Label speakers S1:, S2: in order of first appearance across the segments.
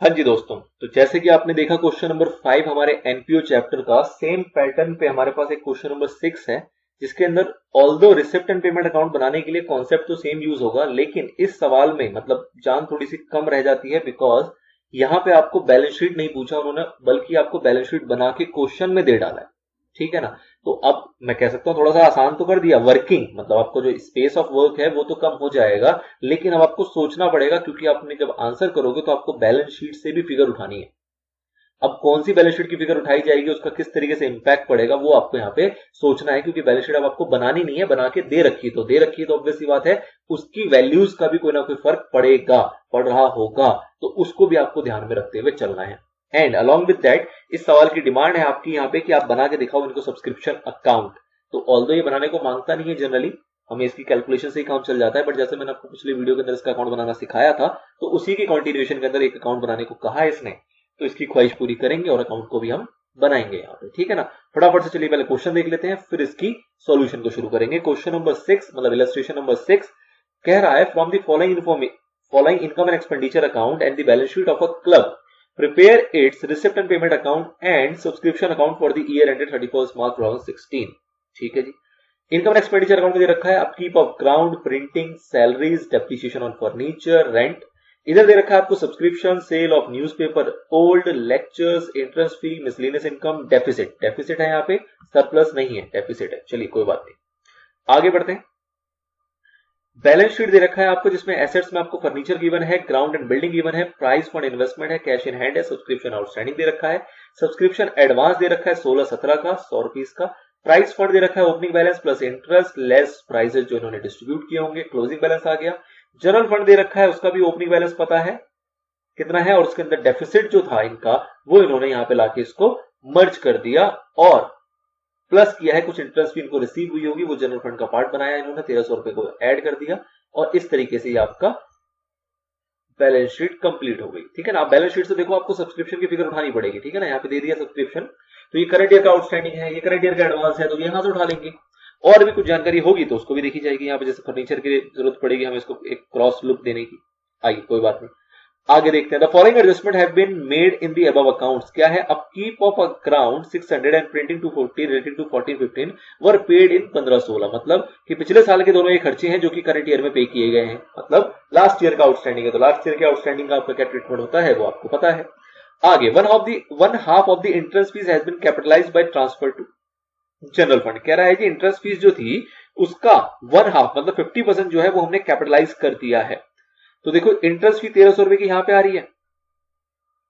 S1: हाँ जी दोस्तों, तो जैसे कि आपने देखा क्वेश्चन नंबर 5 हमारे एनपीओ चैप्टर का सेम पैटर्न पे हमारे पास एक क्वेश्चन नंबर 6 है, जिसके अंदर although receipt and payment account बनाने के लिए कॉन्सेप्ट तो सेम यूज होगा, लेकिन इस सवाल में मतलब जान थोड़ी सी कम रह जाती है, बिकॉज यहाँ पे आपको बैलेंस शीट नहीं पूछा उन्होंने, बल्कि आपको बैलेंस शीट बना के क्वेश्चन में दे डाला है। ठीक है ना। तो अब मैं कह सकता हूं थोड़ा सा आसान तो कर दिया, वर्किंग मतलब आपको जो स्पेस ऑफ वर्क है वो तो कम हो जाएगा, लेकिन अब आपको सोचना पड़ेगा, क्योंकि आपने जब आंसर करोगे तो आपको बैलेंस शीट से भी फिगर उठानी है। अब कौन सी बैलेंस शीट की फिगर उठाई जाएगी, उसका किस तरीके से इंपैक्ट पड़ेगा, वो आपको यहाँ पे सोचना है, क्योंकि बैलेंस शीट अब आपको बनानी नहीं है, बना के दे रखी तो ऑब्वियस सी बात है उसकी वैल्यूज का भी कोई ना कोई फर्क पड़ेगा, पड़ रहा होगा, तो उसको भी आपको ध्यान में रखते हुए चलना है। एंड अलॉन्ग विद दैट इस सवाल की डिमांड है आपकी यहाँ पे कि आप बना के दिखाओ इनको सब्सक्रिप्शन अकाउंट। तो ऑल्दो ये बनाने को मांगता नहीं है जनरली, हमें इसकी कैलकुलेशन से ही काम चल जाता है, बट जैसे मैंने आपको पिछले वीडियो के अंदर इसका अकाउंट बनाना सिखाया था, तो उसी की कंटिन्यूएशन के अंदर एक अकाउंट बनाने को कहा है इसने, तो इसकी ख्वाहिश पूरी करेंगे और अकाउंट को भी हम बनाएंगे यहाँ पे। ठीक है ना। फटाफट से चलिए पहले क्वेश्चन देख लेते हैं, फिर इसकी सॉल्यूशन को शुरू करेंगे। क्वेश्चन नंबर 6 मतलब इलस्ट्रेशन नंबर 6 कह रहा है, from the following income and expenditure account and the balance sheet of a club, prepare its receipt and payment account and subscription account for the year ended 31st March 2016। ठीक है जी। Income and expenditure account दे रखा है, upkeep of ground, printing, salaries, depreciation on furniture, rent. इधर दे रखा है आपको subscription, sale of newspaper, old lectures, interest fee, miscellaneous income, deficit. Deficit है यहाँ पे, सरप्लस नहीं है, डेफिसिट है। चलिए कोई बात नहीं, आगे बढ़ते हैं। बैलेंस शीट दे रखा है आपको, जिसमें एसेट्स में आपको फर्नीचर गिवन है, ग्राउंड एंड बिल्डिंग गिवन है, प्राइस फंड इन्वेस्टमेंट है, कैश इन हैंड है, सब्सक्रिप्शन आउटस्टैंडिंग दे रखा है, सब्सक्रिप्शन एडवांस दे रखा है 16-17 का, 100 रुपीज का, प्राइस फंड दे रखा है opening balance plus interest less prices जो इन्होंने डिस्ट्रीब्यूट किए होंगे, क्लोजिंग बैलेंस आ गया। जनरल फंड दे रखा है, उसका भी ओपनिंग बैलेंस पता है कितना है, और उसके अंदर डेफिसिट जो था इनका वो इन्होंने यहाँ पे लाके इसको मर्ज कर दिया, और प्लस किया है कुछ इंटरेस्ट भी इनको रिसीव हुई होगी, वो जनरल फंड का पार्ट बनाया इन्होंने, 1300 रुपए को ऐड कर दिया, और इस तरीके से ये आपका बैलेंस शीट कंप्लीट हो गई। ठीक है ना। आप बैलेंस शीट से देखो आपको सब्सक्रिप्शन की फिगर उठानी पड़ेगी। ठीक है ना। यहाँ पे दे दिया सब्सक्रिप्शन, तो ये करंट ईयर का आउटस्टैंडिंग है, ये करंट ईयर का एडवांस है, तो यहां से उठा लेंगे। और भी कुछ जानकारी होगी तो उसको भी देखी जाएगी। यहाँ पे जैसे फर्नीचर की जरूरत पड़ेगी हमें इसको एक क्रॉस लुक देने की, आइए कोई बात नहीं, आगे देखते हैं। The following adjustment have been made in the above accounts. क्या है, upkeep of a ground 600 and printing 240 related to 14-15 were paid in 15-16। मतलब कि पिछले साल के दोनों ये खर्चे हैं जो कि करंट ईयर में पे किए गए हैं, मतलब लास्ट ईयर का आउटस्टैंडिंग है, तो लास्ट ईयर के आउटस्टैंडिंग का आपका क्या ट्रीटमेंट होता है वो आपको पता है। आगे one half of the interest fees has been capitalised by transfer to general fund. कह रहा है कि इंटरेस्ट फीस जो थी उसका वन हाफ मतलब 50% जो है वो हमने कैपिटलाइज कर दिया है। तो देखो इंटरेस्ट फी 1300 रुपए की यहां पे आ रही है,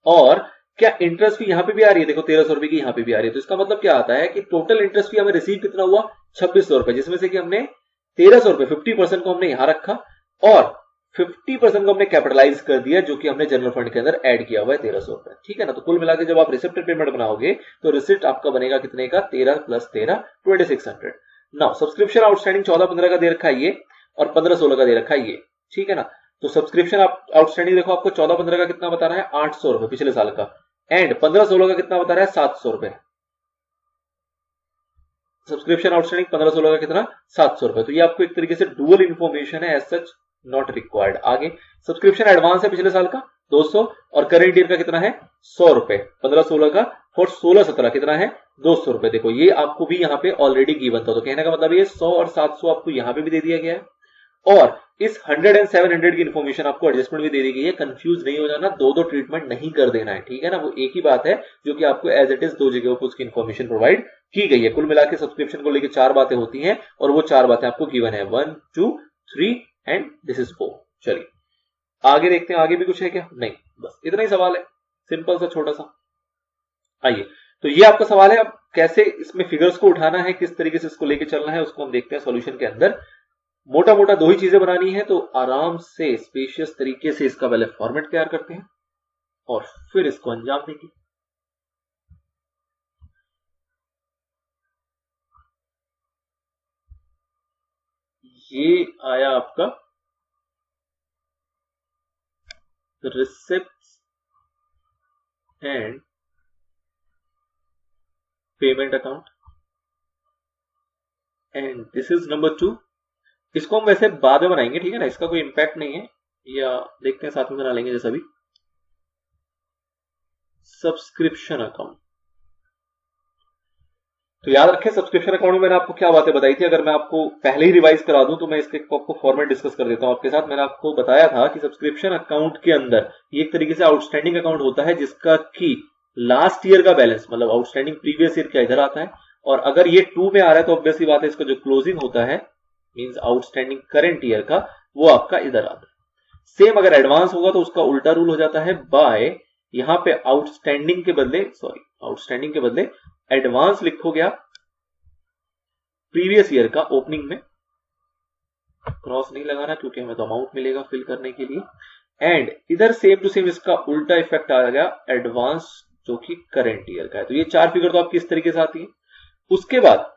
S1: और क्या इंटरेस्ट फी यहां पे भी आ रही है, देखो 1300 रुपए की यहां पे भी आ रही है, तो इसका मतलब क्या आता है कि टोटल इंटरेस्ट फी हमें रिसीव कितना हुआ, 2600 रुपए, जिसमें से कि हमने 1300 रुपए 50% को हमने यहां रखा, और 50% को हमने कैपिटलाइज कर दिया, जो कि हमने जनरल फंड के अंदर ऐड किया हुआ है 1300 रुपए। ठीक है ना। तो कुल मिलाकर जब आप रिसिप्ट पेमेंट बनाओगे तो रिसिप्ट आपका बनेगा कितने का, 13 + 13 2600। नाउ सब्सक्रिप्शन आउटस्टैंडिंग 14-15 का दे रखा है ये, और 15-16 का दे रखा है ये। ठीक है ना। तो सब्सक्रिप्शन आउटस्टैंडिंग देखो आपको 14-15 का कितना बता रहा है, 800 रुपए पिछले साल का, एंड 15-16 का कितना बता रहा है, 700 रुपए। सब्सक्रिप्शन आउटस्टैंडिंग 15-16 का कितना, 700 रुपए। तो ये आपको एक तरीके से डुअल इंफॉर्मेशन है, एज सच नॉट रिक्वायर्ड। आगे सब्सक्रिप्शन एडवांस है पिछले साल का 200, और करंट ईयर का कितना है 100 रुपए, 15-16 का, और 16-17 कितना है 200 रुपए। देखो ये आपको भी यहाँ पे ऑलरेडी गिवन था, तो कहने का मतलब ये 100 और 700 आपको यहाँ पे भी दे दिया गया है, और इस 100 एंड 700 की इन्फॉर्मेशन आपको एडजस्टमेंट भी दे दी गई है। कंफ्यूज नहीं हो जाना, दो ट्रीटमेंट नहीं कर देना है। ठीक है ना। वो एक ही बात है जो कि आपको एज इट इज दो जगहों पर उसकी इन्फॉर्मेशन प्रोवाइड की गई है। कुल मिला के सब्सक्रिप्शन को लेकर 4 बातें होती हैं, और वो 4 बातें आपको गिवन है, 1 2 3 एंड दिस इज 4। चलिए आगे देखते हैं, आगे भी कुछ है क्या, नहीं बस इतना ही सवाल है, सिंपल सा छोटा सा। आइए, तो ये आपका सवाल है, अब कैसे इसमें फिगर्स को उठाना है, किस तरीके से इसको लेके चलना है, उसको हम देखते हैं सॉल्यूशन के अंदर। मोटा मोटा 2 ही चीजें बनानी है, तो आराम से स्पेशियस तरीके से इसका पहले फॉर्मेट तैयार करते हैं और फिर इसको अंजाम देंगे। ये आया आपका receipts and payment account, and this is number 2। इसको हम वैसे बाद में बनाएंगे, ठीक है ना, इसका कोई इंपैक्ट नहीं है, या देखते हैं साथ में बना लेंगे जैसा भी। Subscription account. तो याद रखें, सब्सक्रिप्शन अकाउंट में मैंने आपको क्या बातें बताई थी। अगर मैं आपको पहले ही रिवाइज करा दूं तो मैं इसके आपको फॉर्मेट डिस्कस कर देता हूं आपके साथ। मैंने आपको बताया था कि सब्सक्रिप्शन अकाउंट के अंदर ये एक तरीके से आउटस्टैंडिंग अकाउंट होता है जिसका की लास्ट ईयर का बैलेंस, मतलब आउटस्टैंडिंग प्रीवियस ईयर का इधर आता है, और अगर ये 2 में आ रहा है तो ऑब्वियसली बात है इसका जो क्लोजिंग होता है मींस आउटस्टैंडिंग करंट ईयर का, वो आपका इधर आता है। सेम अगर एडवांस होगा तो उसका उल्टा रूल हो जाता है, बाय यहां पे आउटस्टैंडिंग के बदले एडवांस लिखोगे आप प्रीवियस ईयर का ओपनिंग में, क्रॉस नहीं लगाना क्योंकि हमें तो अमाउंट मिलेगा फिल करने के लिए, एंड इधर सेम टू सेम इसका उल्टा इफेक्ट आ गया एडवांस जो कि करंट ईयर का है। तो ये 4 फिगर तो आपकी इस तरीके से आती है। उसके बाद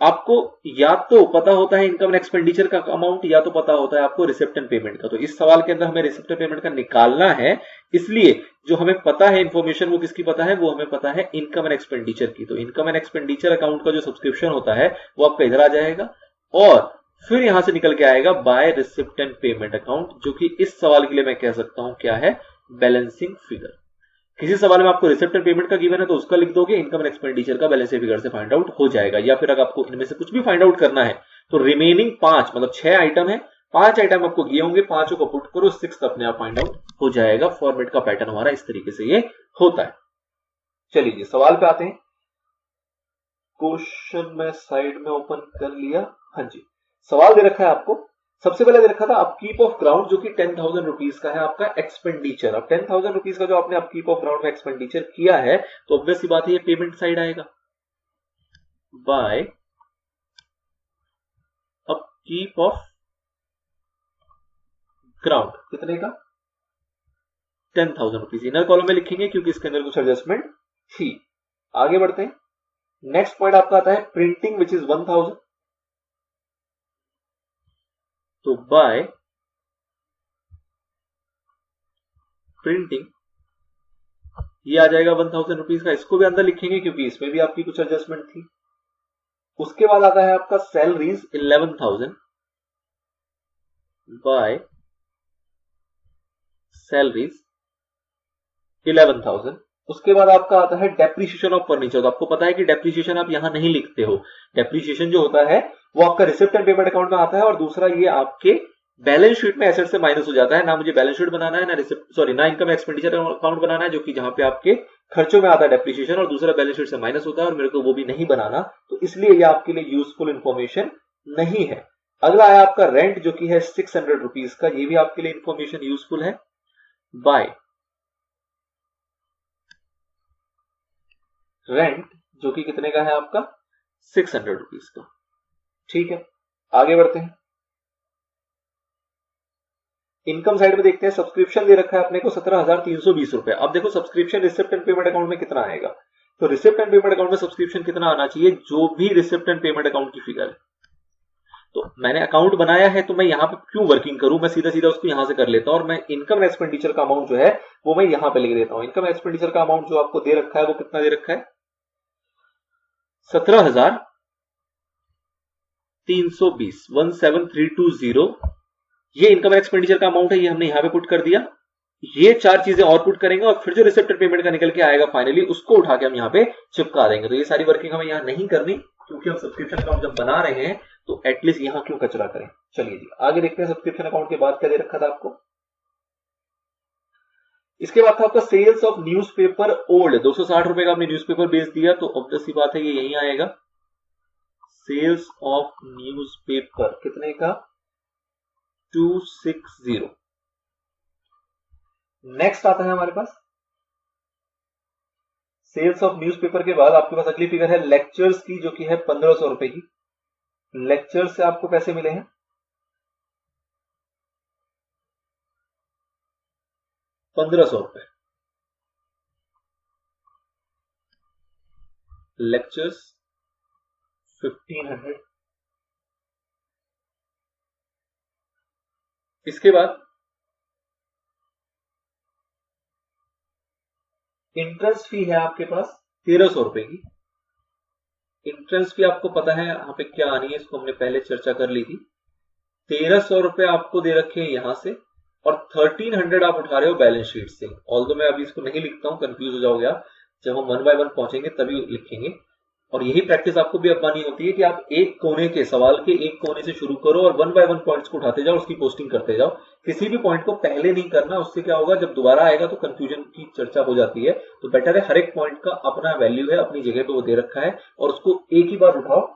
S1: आपको या तो पता होता है इनकम एंड एक्सपेंडिचर का अमाउंट, या तो पता होता है आपको रिसिप्ट एंड पेमेंट का। तो इस सवाल के अंदर हमें रिसिप्ट एंड पेमेंट का निकालना है, इसलिए जो हमें पता है इंफॉर्मेशन वो किसकी पता है, वो हमें पता है इनकम एंड एक्सपेंडिचर की। तो इनकम एंड एक्सपेंडिचर अकाउंट का जो सब्सक्रिप्शन होता है वो आपका इधर आ जाएगा, और फिर यहां से निकल के आएगा by receipt and payment account, जो कि इस सवाल के लिए मैं कह सकता हूं क्या है, बैलेंसिंग फिगर। किसी सवाल में आपको रिसिप्ट एंड पेमेंट का गिवन है तो उसका लिख दोगे, इनकम एंड एक्सपेंडिचर का बैलेंस फिगर से फाइंड आउट हो जाएगा। या फिर अगर आपको इनमें से कुछ भी फाइंड आउट करना है तो रिमेनिंग 5 मतलब 6 आइटम है, 5 आइटम आपको दिए होंगे, 5 को पुट करो, 6 अपने आप फाइंड आउट हो जाएगा। फॉर्मेट का पैटर्न हमारा इस तरीके से ये होता है। चलिए जी सवाल पे आते हैं। क्वेश्चन मैं साइड में ओपन कर लिया। हाँ जी, सवाल दे रखा है आपको, सबसे पहले दे रखा था अपकीप ऑफ ग्राउंड जो कि 10,000 रुपीज का है आपका एक्सपेंडिचर। अब 10,000 रुपीज का जो आपने अपकीप ऑफ ग्राउंड में एक्सपेंडिचर किया है तो ऑब्वियस सी बात है ये पेमेंट साइड आएगा, बाय अपकीप ऑफ ग्राउंड कितने का, 10,000 रुपीज। इनर कॉलम में लिखेंगे क्योंकि इसके अंदर कुछ एडजस्टमेंट थी। आगे बढ़ते हैं। नेक्स्ट पॉइंट आपका आता है प्रिंटिंग विच इज 1,000, तो बाय प्रिंटिंग ये आ जाएगा 1,000 रुपीज का। इसको भी अंदर लिखेंगे क्योंकि इसमें भी आपकी कुछ एडजस्टमेंट थी। उसके बाद आता है आपका सैलरीज 11,000, बाय सैलरीज 11,000। उसके बाद आपका आता है डेप्रीशिएशन ऑफ फर्नीचर। तो आपको पता है कि डेप्रीशिएशन आप यहां नहीं लिखते हो, डेप्रीशिएशन जो होता है वो आपका रिसिप्ट एंड पेमेंट अकाउंट में आता है, और दूसरा ये आपके बैलेंस शीट में एसेट से माइनस हो जाता है। ना मुझे बैलेंस शीट बनाना है, ना रिसिप्ट ना इनकम एक्सपेंडिचर अकाउंट बनाना है, जो कि जहां पे आपके खर्चों में आता है डेप्रीशिएशन, और दूसरा बैलेंस शीट से माइनस होता है, और मेरे को वो भी नहीं बनाना, तो इसलिए ये आपके लिए यूजफुल इंफॉर्मेशन नहीं है। अगला है आपका रेंट जो कि है 600 रुपीज का, ये भी आपके लिए इंफॉर्मेशन यूजफुल है, बाय रेंट जो कि कितने का है आपका 600 रुपीज का। ठीक है, आगे बढ़ते हैं। इनकम साइड में देखते हैं, सब्सक्रिप्शन दे रखा है अपने को 17,320 रुपए। अब देखो subscription receipt and payment account में कितना आएगा, तो रिसिप्ट एंड पेमेंट अकाउंट में सब्सक्रिप्शन कितना आना चाहिए, जो भी रिसिप्ट एंड पेमेंट अकाउंट की फिगर है। तो मैंने अकाउंट बनाया है तो मैं यहां पे क्यों वर्किंग करूं, मैं सीधा सीधा उसको यहां से कर लेता हूं, और मैं इनकम एक्सपेंडिचर का अमाउंट जो है वो मैं यहां पे लिख देता हूं। इनकम एक्सपेंडिचर का अमाउंट जो आपको दे रखा है वो कितना दे रखा है 17,320, 17,320। ये इनकम एक्सपेंडिचर का अमाउंट है, ये हमने यहां पे पुट कर दिया। ये 4 चीजें और पुट करेंगे और फिर जो रिसिप्ट एंड पेमेंट का निकल के आएगा फाइनली उसको उठा के हम यहां पे चिपका देंगे। तो ये सारी वर्किंग हमें यहां नहीं करनी क्योंकि हम सब्सक्रिप्शन अकाउंट जब बना रहे हैं तो एटलीस्ट यहां क्यों कचरा करें। चलिए जी आगे देखते हैं सब्सक्रिप्शन अकाउंट के बाद क्या दे रखा था आपको। इसके बाद था आपका सेल्स ऑफ न्यूज़पेपर ओल्ड, 260 रुपए का आपने न्यूज़पेपर बेच दिया, तो ऑब्वियस सी बात है ये यहीं आएगा। सेल्स ऑफ न्यूज़पेपर कितने का 260। नेक्स्ट आता है हमारे पास सेल्स ऑफ न्यूज़पेपर के बाद आपके पास अगली फिगर है लेक्चर्स की जो कि है 1500 रुपए की। लेक्चर्स से आपको पैसे मिले हैं 1500 रुपए। लेक्चर्स 1500। इसके बाद इंट्रेंस फी है आपके पास 1300 रुपए की। इंट्रेंस फी आपको पता है यहां पे क्या आनी है, इसको हमने पहले चर्चा कर ली थी। 1300 रुपए आपको दे रखे हैं यहां से, और 1300 आप उठा रहे हो बैलेंस शीट से। ऑल्दो मैं अभी इसको नहीं लिखता हूं, कंफ्यूज हो जाओगे आप, जब हम 1 बाय 1 पहुंचेंगे तभी लिखेंगे। और यही प्रैक्टिस आपको भी अपनानी होती है कि आप एक कोने के सवाल के एक कोने से शुरू करो और 1 बाय 1 पॉइंट्स को उठाते जाओ, उसकी पोस्टिंग करते जाओ। किसी भी पॉइंट को पहले नहीं करना, उससे क्या होगा जब दोबारा आएगा तो कंफ्यूजन की चर्चा हो जाती है। तो बेटर है हर एक पॉइंट का अपना वैल्यू है, अपनी जगह पे वो दे रखा है, और उसको एक ही बार उठाओ,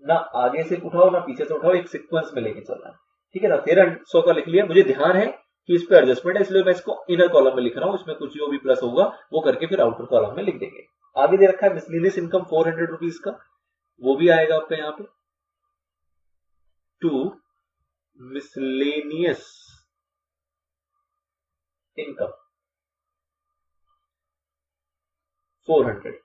S1: ना आगे से उठाओ ना पीछे से उठाओ, एक सीक्वेंस में लेके चलना है। ठीक है ना। 1300 का लिख लिया, मुझे ध्यान है कि इस पे एडजस्टमेंट है, इसलिए मैं इसको इनर कॉलम में लिख रहा हूं। इसमें कुछ जो भी प्लस होगा वो करके फिर आउटर कॉलम में लिख देंगे। आगे दे रखा है मिसलेनियस इनकम 400 रुपीज का, वो भी आएगा आपका यहाँ पे। To miscellaneous income 400।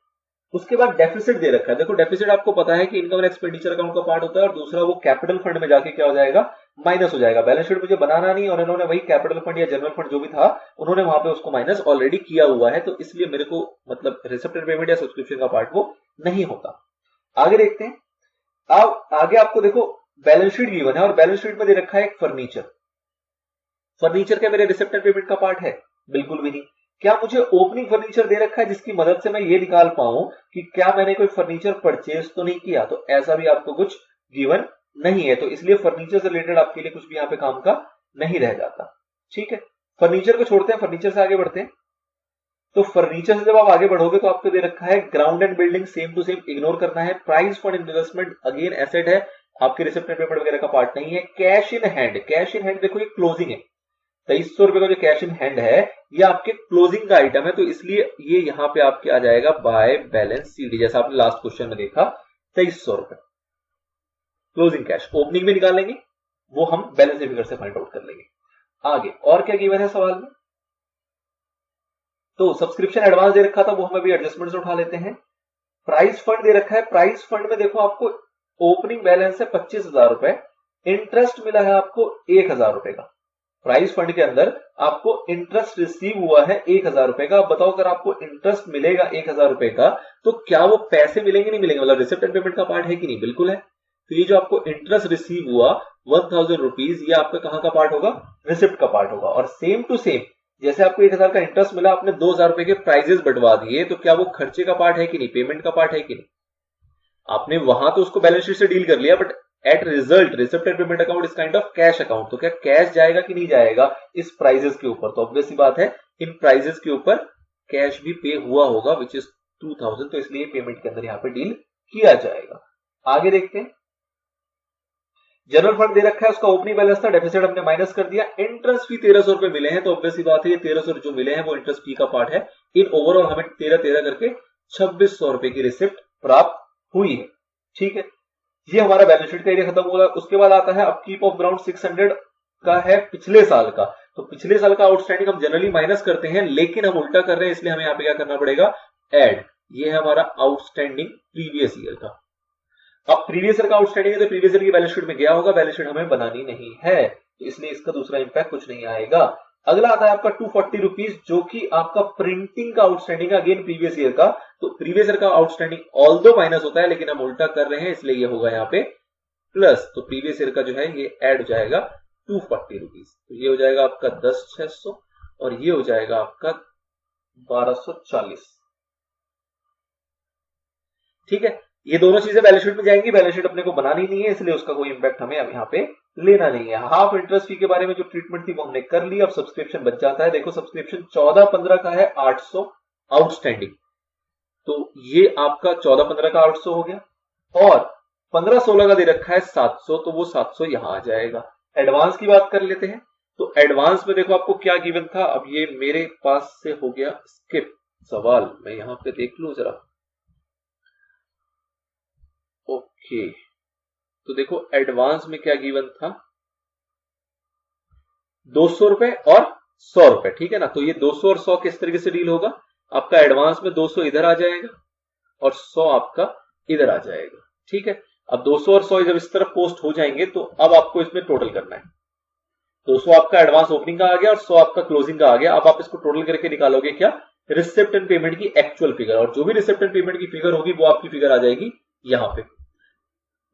S1: उसके बाद डेफिसिट दे रखा है। देखो डेफिसिट आपको पता है कि इनकम और एक्सपेंडिचर अकाउंट का पार्ट होता है, और दूसरा वो कैपिटल फंड में जाके क्या हो जाएगा, माइनस हो जाएगा। बैलेंस शीट मुझे बनाना नहीं, और इन्होंने वही कैपिटल फंड या जनरल फंड जो भी था उन्होंने वहां पे उसको माइनस ऑलरेडी किया हुआ है, तो इसलिए मेरे को मतलब रिसिप्ट एंड पेमेंट या सब्सक्रिप्शन का पार्ट वो नहीं होता। आगे देखते हैं। अब आगे आपको देखो बैलेंस शीट गिवन है, और बैलेंस शीट में दे रखा है एक फर्नीचर। फर्नीचर क्या मेरे रिसिप्ट एंड पेमेंट का पार्ट है? बिल्कुल भी नहीं। क्या मुझे ओपनिंग फर्नीचर दे रखा है जिसकी मदद से मैं ये निकाल पाऊं कि क्या मैंने कोई फर्नीचर परचेज तो नहीं किया? तो ऐसा भी आपको कुछ गिवन नहीं है, तो इसलिए फर्नीचर से रिलेटेड आपके लिए कुछ भी यहां पे काम का नहीं रह जाता। ठीक है, फर्नीचर को छोड़ते हैं, फर्नीचर से आगे बढ़ते हैं। तो फर्नीचर से जब आप आगे बढ़ोगे तो आपको दे रखा है ground and building, same to same ignore करना है। Price for investment again asset है, आपके रिसिप्ट एंड पेमेंट वगैरह का पार्ट नहीं है। Cash in hand, cash in hand देखो ये क्लोजिंग है, 2300 रुपए का जो कैश इन हैंड है ये आपके क्लोजिंग का आइटम है, तो इसलिए ये यहां पे आपके आ जाएगा बाय बैलेंस सीडी, जैसा आपने लास्ट क्वेश्चन में देखा 2300 रुपए क्लोजिंग कैश। ओपनिंग में निकालेंगे वो हम बैलेंस फिगर से फाइंड आउट कर लेंगे। आगे और क्या गिवन है सवाल में? तो सब्सक्रिप्शन एडवांस दे रखा था, वो हम अभी एडजस्टमेंट से उठा लेते हैं। प्राइस फंड दे रखा है, प्राइस फंड में देखो आपको ओपनिंग बैलेंस है 25,000 रुपए, इंटरेस्ट मिला है आपको 1,000 रुपए का। प्राइस फंड के अंदर आपको इंटरेस्ट रिसीव हुआ है 1,000 रुपए का। अब बताओ अगर आपको इंटरेस्ट मिलेगा 1,000 रुपए का तो क्या वो पैसे मिलेंगे नहीं मिलेंगे? मतलब रिसिप्ट एंड पेमेंट का पार्ट है कि नहीं? बिल्कुल है। तो ये जो आपको इंटरेस्ट रिसीव हुआ 1,000 रुपीज, ये आपका कहां का पार्ट होगा? रिसिप्ट का पार्ट होगा। और सेम टू सेम जैसे आपको 1,000 का इंटरेस्ट मिला, आपने 2,000 रुपए के प्राइजेस बंटवा दिए, तो क्या वो खर्चे का पार्ट है कि नहीं? पेमेंट का पार्ट है कि नहीं? आपने वहां तो उसको बैलेंस शीट से डील कर लिया, but at result receipt and payment account is kind of cash account. तो क्या कैश जाएगा कि नहीं जाएगा इस प्राइजेस के ऊपर? तो ऑब्वियस सी बात है इन प्राइजेस के ऊपर कैश भी पे हुआ होगा, विच इज 2,000, तो इसलिए पेमेंट के अंदर यहां पे डील किया जाएगा। आगे देखते हैं। जनरल फंड दे रखा है, उसका ओपनिंग बैलेंस था, डेफिसिट हमने माइनस कर दिया। इंटरेस्ट फी 1,300 रुपए मिले हैं, तो ऑब्वियस सी बात है ये 1,300 जो मिले हैं वो इंटरेस्ट फी का पार्ट है। इन ओवरऑल हमें 13 करके 2,600 रुपए की रिसिप्ट प्राप्त हुई है। ठीक है, ये हमारा बैलेंस शीट का एरिया खत्म हो गया। उसके बाद आता है अपकीप ऑफ ग्राउंड 600 का है पिछले साल का। तो पिछले साल का आउटस्टैंडिंग हम जनरली माइनस करते हैं, लेकिन हम उल्टा कर रहे हैं, इसलिए हमें यहाँ पे क्या करना पड़ेगा? ऐड। ये है हमारा आउटस्टैंडिंग प्रीवियस ईयर का। अब प्रीवियस ईयर का आउटस्टैंडिंग है तो प्रीवियस ईयर की बैलेंस शीट में गया होगा, बैलेंस शीट हमें बनानी नहीं है, तो इसलिए इसका दूसरा इंपैक्ट कुछ नहीं आएगा। अगला आता है आपका 240 रुपीज, जो कि आपका प्रिंटिंग का आउटस्टैंडिंग है, अगेन प्रीवियस ईयर का। तो प्रीवियस ईयर का आउटस्टैंडिंग ऑल्दो माइनस होता है, लेकिन हम उल्टा कर रहे हैं, इसलिए ये होगा यहाँ पे प्लस। तो प्रीवियस ईयर का जो है ये ऐड हो जाएगा 240 रुपीज, तो ये हो जाएगा आपका 10,600 और ये हो जाएगा आपका 1,240। ठीक है, ये दोनों चीजें बैलेंस शीट में जाएंगी, बैलेंस शीट अपने को बनानी नहीं है, इसलिए उसका कोई इंपैक्ट हमें अब यहाँ पे लेना नहीं है। हाफ इंटरेस्ट फी के बारे में जो ट्रीटमेंट थी वो हमने कर ली। अब सब्सक्रिप्शन बच जाता है। देखो सब्सक्रिप्शन 14-15 का है 800 आउटस्टैंडिंग, तो ये आपका 14-15 का 800 हो गया, और 15-16 का दे रखा है 700, तो वो 700 यहां आ जाएगा। एडवांस की बात कर लेते हैं। तो एडवांस में देखो आपको क्या गिवन था, अब ये मेरे पास से हो गया स्किप सवाल, मैं यहां पे देख लू जरा। ओके, तो देखो एडवांस में क्या गिवन था, 200 रुपए और 100 रुपए। ठीक है ना, तो ये 200 और 100 किस तरीके से डील होगा? आपका एडवांस में 200 इधर आ जाएगा और 100 आपका इधर आ जाएगा। ठीक है, अब 200 और 100 जब इस तरफ पोस्ट हो जाएंगे तो अब आपको इसमें टोटल करना है। 200 आपका एडवांस ओपनिंग का आ गया और 100 आपका क्लोजिंग का आ गया। अब आप इसको टोटल करके निकालोगे क्या? रिसिप्ट एंड पेमेंट की एक्चुअल फिगर, और जो भी रिसिप्ट एंड पेमेंट की फिगर होगी वो आपकी फिगर आ जाएगी यहां पे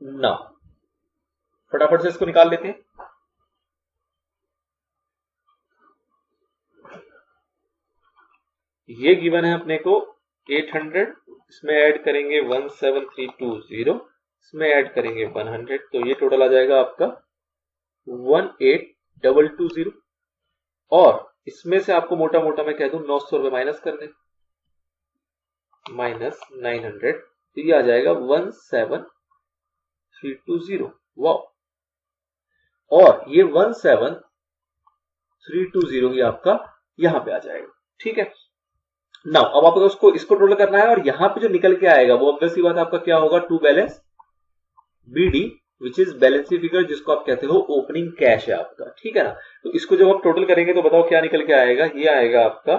S1: ना। फटाफट से इसको निकाल लेते हैं। ये गिवन है अपने को 800, इसमें ऐड करेंगे 17320, इसमें ऐड करेंगे 100, तो ये टोटल आ जाएगा आपका 18220। और इसमें से आपको मोटा मोटा मैं कह दूं 900 रुपए माइनस कर दें, माइनस 900, तो ये आ जाएगा 17320। वाह, और ये 17320 ही आपका यहां पे आ जाएगा। ठीक है, नाउ अब आपको इसको टोटल करना है, और यहां पे जो निकल के आएगा वो ऑब्वियस सी बात आपका क्या होगा, to balance BD, which is balancing figure, जिसको आप कहते हो ओपनिंग कैश है आपका। ठीक है ना, तो इसको जब आप टोटल करेंगे तो बताओ क्या निकल के आएगा। ये आएगा आपका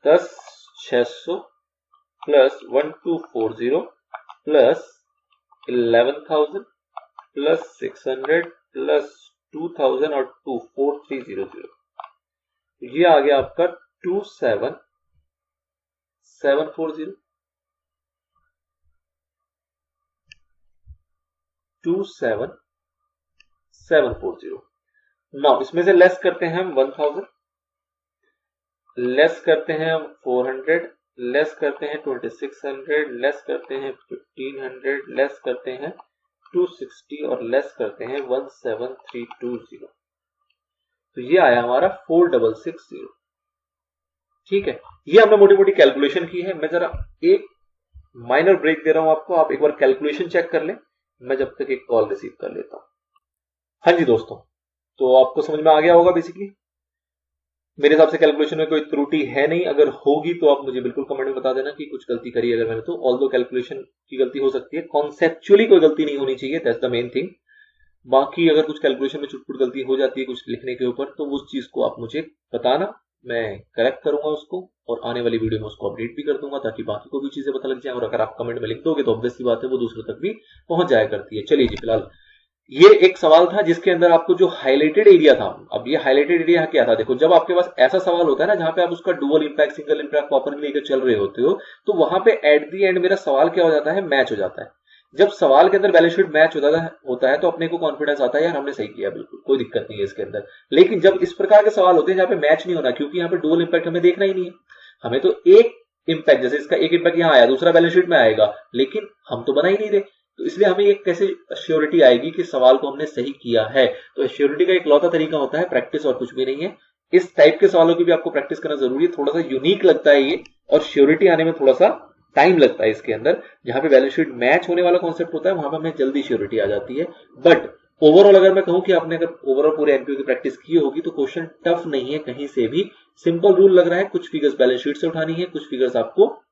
S1: 10,600 प्लस 1240 प्लस 11,000 प्लस 600 प्लस 2,000 और 24300, ये आ गया आपका 27,740 27,740। नाउ इसमें से लेस करते हैं हम 1000, लेस करते हैं हम 400, लेस करते हैं 2600, लेस करते हैं 1500, लेस करते हैं 260 और लेस करते हैं 17320, तो ये आया हमारा 4660। ठीक है, ये हमने मोटी मोटी कैलकुलेशन की है। मैं जरा एक माइनर ब्रेक दे रहा हूं आपको, आप एक बार कैलकुलेशन चेक कर लें, मैं जब तक एक कॉल रिसीव कर लेता हूं। हाँ जी दोस्तों, तो आपको समझ में आ गया होगा बेसिकली। मेरे हिसाब से कैलकुलेशन में कोई त्रुटि है नहीं, अगर होगी तो आप मुझे बिल्कुल कमेंट में बता देना कि कुछ गलती करी अगर मैंने तो। ऑल्दो कैलकुलेशन की गलती हो सकती है, कॉन्सेप्चुअली कोई गलती नहीं होनी चाहिए, दैट्स द मेन थिंग। बाकी अगर कुछ कैलकुलेशन में चुटपुट गलती हो जाती है कुछ लिखने के ऊपर, तो उस चीज को आप मुझे बताना, मैं करेक्ट करूंगा उसको, और आने वाली वीडियो में उसको अपडेट भी कर दूंगा ताकि बाकी को भी चीजें पता लग जाए। और अगर आप कमेंट में लिख दोगे तो ऑब्वियस सी बात है वो दूसरों तक भी पहुंच जाया करती है। चलिए जी, फिलहाल ये एक सवाल था जिसके अंदर आपको जो हाईलाइटेड एरिया था, अब ये हाईलाइटेड एरिया क्या था, देखो जब आपके पास ऐसा सवाल होता है ना जहां पे आप उसका dual impact single impact properly लेकर चल रहे होते हो, तो वहां पे एट दी एंड मेरा सवाल क्या हो जाता है, मैच हो जाता है। जब सवाल के अंदर बैलेंस शीट मैच होता है तो अपने को कॉन्फिडेंस आता है यार हमने सही किया, बिल्कुल कोई दिक्कत नहीं है इसके अंदर। लेकिन जब इस प्रकार के सवाल होते हैं जहां पे मैच नहीं होना, क्योंकि यहाँ पे डुअल इंपैक्ट हमें देखना ही नहीं है, हमें तो एक इंपैक्ट, जैसे इसका एक इंपैक्ट यहाँ आया दूसरा बैलेंस शीट में आएगा, लेकिन हम तो बना ही नहीं रहे, तो इसलिए हमें एक कैसे श्योरिटी आएगी कि सवाल को हमने सही किया है। तो श्योरिटी का एक लौता तरीका होता है प्रैक्टिस, और कुछ भी नहीं है। इस टाइप के सवालों की भी आपको प्रैक्टिस करना जरूरी है, थोड़ा सा यूनिक लगता है ये, और श्योरिटी आने में थोड़ा सा टाइम लगता है इसके अंदर। जहां पे बैलेंस शीट मैच होने वाला कॉन्सेप्ट होता है वहां पर हमें जल्दी श्योरिटी आ जाती है। बट ओवरऑल अगर मैं कहूं कि आपने अगर ओवरऑल पूरे एमपीओ की प्रैक्टिस की होगी तो क्वेश्चन टफ नहीं है कहीं से भी, सिंपल रूल लग रहा है, कुछ फिगर्स बैलेंस शीट से उठानी है, कुछ फिगर्स आपको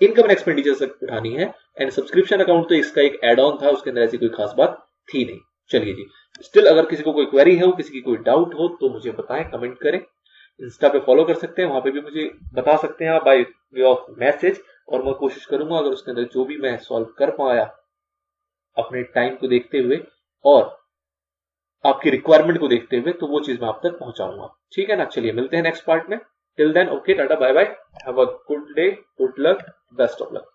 S1: इनकम एंड एक्सपेंडिचर से उठानी है, एंड सब्सक्रिप्शन अकाउंट तो इसका एक एड ऑन था, उसके अंदर ऐसी कोई खास बात थी नहीं। चलिए जी, स्टिल अगर किसी को कोई क्वेरी है, किसी की कोई डाउट हो तो मुझे बताएं, कमेंट करें। इंस्टा पे फॉलो कर सकते हैं, वहां पे भी मुझे बता सकते हैं आप बाय वे ऑफ मैसेज, और मैं कोशिश करूंगा अगर उसके अंदर जो भी मैं सॉल्व कर पाया अपने टाइम को देखते हुए और आपकी रिक्वायरमेंट को देखते हुए, तो वो चीज मैं आप तक पहुंचाऊंगा। ठीक है ना, चलिए मिलते हैं नेक्स्ट पार्ट में। Till then okay, tata bye bye, have a good day, good luck, best of luck.